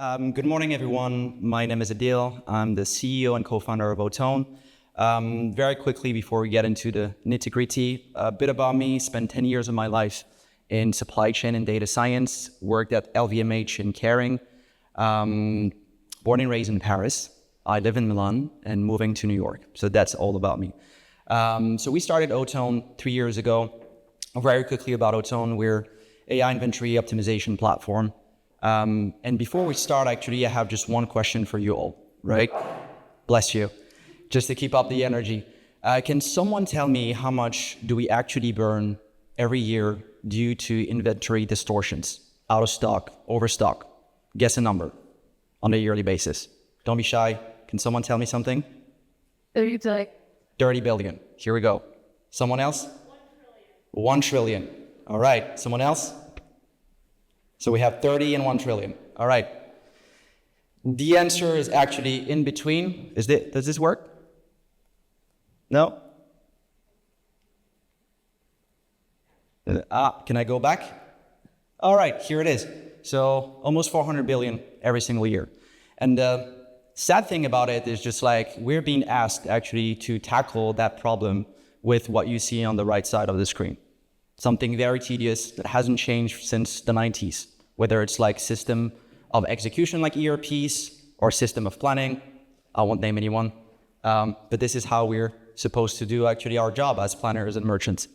Good morning, everyone. My name is Adil. I'm the CEO and co-founder of Autone. Very quickly, before we get into the nitty-gritty, a bit about me. Spent 10 years of my life in supply chain and data science. Worked at LVMH in Caring. Born and raised in Paris. I live in Milan and moving to New York. So that's all about me. So we started Autone 3 years ago. Very quickly about Autone, we're AI inventory optimization platform. And before we start, actually, I have just one question for you all, right? Bless you. Just to keep up the energy. Can someone tell me how much do we actually burn every year due to inventory distortions? Out of stock, overstock? Guess a number on a yearly basis. Don't be shy. Can someone tell me something? 30 billion. Here we go. Someone else? 1 trillion. All right. Someone else? So we have 30 and 1 trillion. All right. The answer is actually in between. Does this work? No? Can I go back? All right, here it is. So almost 400 billion every single year. And the sad thing about it is just like we're being asked actually to tackle that problem with what you see on the right side of the screen. Something very tedious that hasn't changed since the 90s, whether it's like system of execution like ERPs or system of planning. I won't name anyone, but this is how we're supposed to do actually our job as planners and merchants.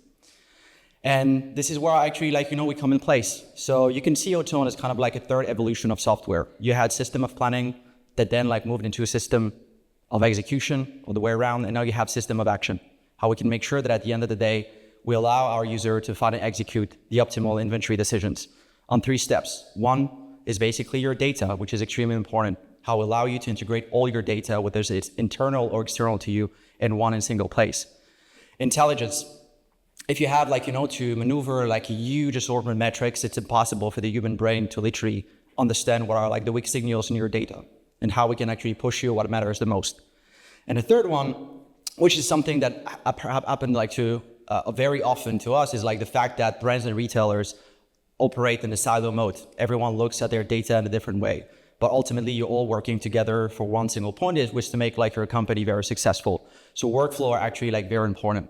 And this is where actually we come in place. So you can see Autone as kind of like a third evolution of software. You had system of planning that then moved into a system of execution all the way around. And now you have system of action. How we can make sure that at the end of the day, we allow our user to find and execute the optimal inventory decisions on 3 steps. One is basically your data, which is extremely important. How we allow you to integrate all your data, whether it's internal or external to you, in one and single place. Intelligence. If you have to maneuver a huge assortment of metrics, it's impossible for the human brain to literally understand what are the weak signals in your data and how we can actually push you what matters the most. And the third one, which is something that happened very often to us, is the fact that brands and retailers operate in a silo mode. Everyone looks at their data in a different way, but ultimately you're all working together for one single point, which to make your company very successful. So workflow are actually very important.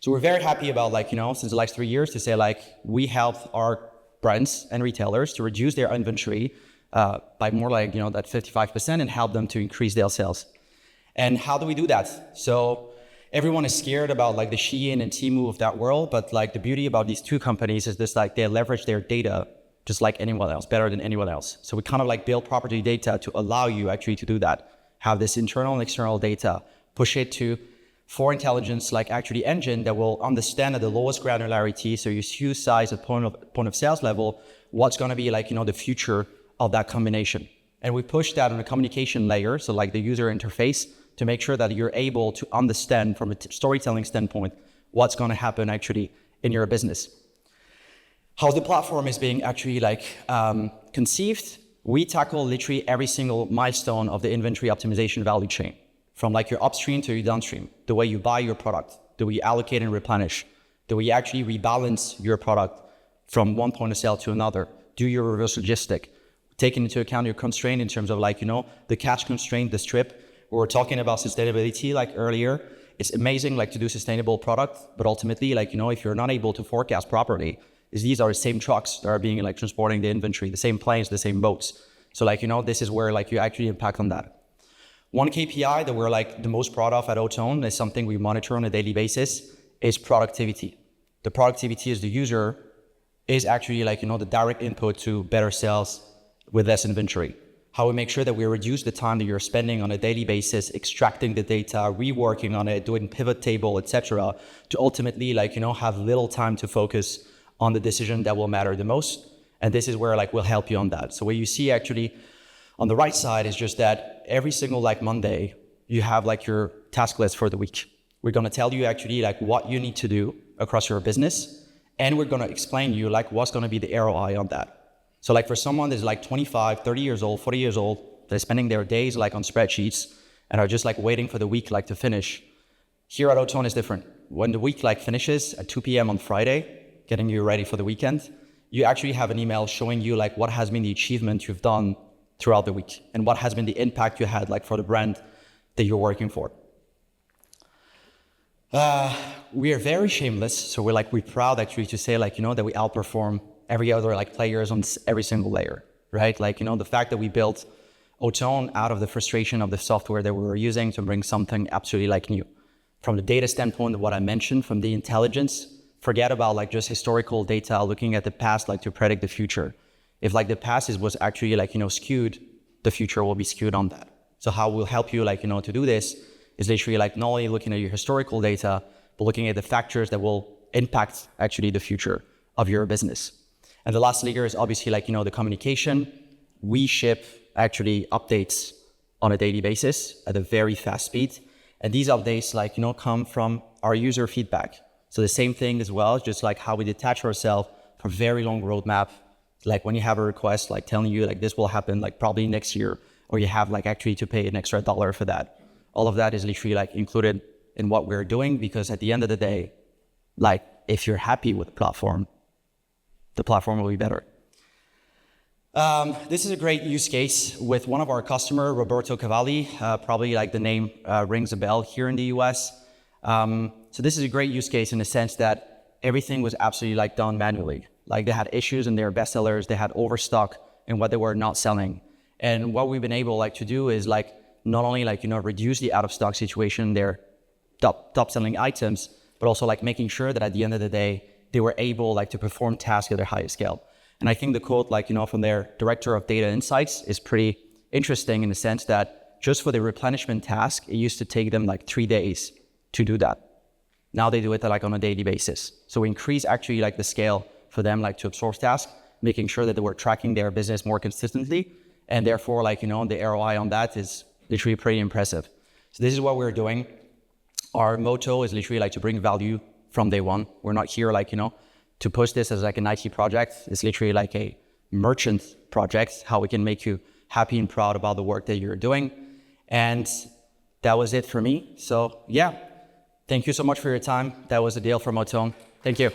So we're very happy about since the last 3 years to say we help our brands and retailers to reduce their inventory by more that 55% and help them to increase their sales. And how do we do that? So everyone is scared about the Shein and Temu of that world, but the beauty about these two companies is this they leverage their data just like anyone else, better than anyone else. So we kind of build property data to allow you actually to do that. Have this internal and external data, push it to for intelligence actually engine that will understand at the lowest granularity, so your SKU size at point of sales level, what's going to be the future of that combination. And we push that on a communication layer, so the user interface, to make sure that you're able to understand from a storytelling standpoint what's going to happen actually in your business. How the platform is being actually conceived, we tackle literally every single milestone of the inventory optimization value chain, from your upstream to your downstream, the way you buy your product, the way you allocate and replenish, the way you actually rebalance your product from one point of sale to another, do your reverse logistic, taking into account your constraint in terms of the cash constraint, the strip. We were talking about sustainability earlier. It's amazing to do sustainable product, but ultimately if you're not able to forecast properly, these are the same trucks that are being transporting the inventory, the same planes, the same boats. So this is where you actually impact on that. One KPI that we're the most proud of at Autone is something we monitor on a daily basis is productivity. The productivity is the user is actually the direct input to better sales with less inventory. How we make sure that we reduce the time that you're spending on a daily basis, extracting the data, reworking on it, doing pivot table, etc., to ultimately have little time to focus on the decision that will matter the most. And this is where we'll help you on that. So what you see actually on the right side is just that every single Monday, you have your task list for the week. We're going to tell you actually what you need to do across your business, and we're going to explain you what's going to be the ROI on that. So for someone that's 25, 30 years old, 40 years old, they're spending their days on spreadsheets and are just waiting for the week to finish. Here at Autone is different. When the week finishes at 2 p.m. on Friday, getting you ready for the weekend, you actually have an email showing you what has been the achievement you've done throughout the week, and what has been the impact you had like for the brand that you're working for. We are very shameless, so we're proud actually to say like, that we outperform every other like players on every single layer, right? Like, the fact that we built autone out of the frustration of the software that we were using to bring something absolutely like new. From the data standpoint of what I mentioned, from the intelligence, forget about like just historical data, looking at the past like to predict the future. If like the past was actually like, skewed, the future will be skewed on that. So how we'll help you like, to do this is literally like not only looking at your historical data, but looking at the factors that will impact actually the future of your business. And the last layer is obviously like, the communication. We ship actually updates on a daily basis at a very fast speed. And these updates like, come from our user feedback. So the same thing as well, just like how we detach ourselves from very long roadmap. Like when you have a request, like telling you like this will happen like probably next year, or you have like actually to pay an extra $1 for that. All of that is literally like included in what we're doing, because at the end of the day, like if you're happy with the platform will be better. This is a great use case with one of our customer, Roberto Cavalli. Probably like the name rings a bell here in the US. So this is a great use case in the sense that everything was absolutely like done manually. Like they had issues in their bestsellers, they had overstock in what they were not selling. And what we've been able like to do is like not only like, reduce the out of stock situation in their top selling items, but also like making sure that at the end of the day, they were able like to perform tasks at their highest scale. And I think the quote like, from their director of data insights is pretty interesting in the sense that just for the replenishment task, it used to take them like 3 days to do that. Now they do it like on a daily basis. So we increase actually like the scale for them like to absorb tasks, making sure that they were tracking their business more consistently. And therefore like, the ROI on that is literally pretty impressive. So this is what we're doing. Our motto is literally like to bring value from day one. We're not here like, to push this as like an IT project. It's literally like a merchant project, how we can make you happy and proud about the work that you're doing. And that was it for me. So yeah, thank you so much for your time. That was the deal from autone. Thank you.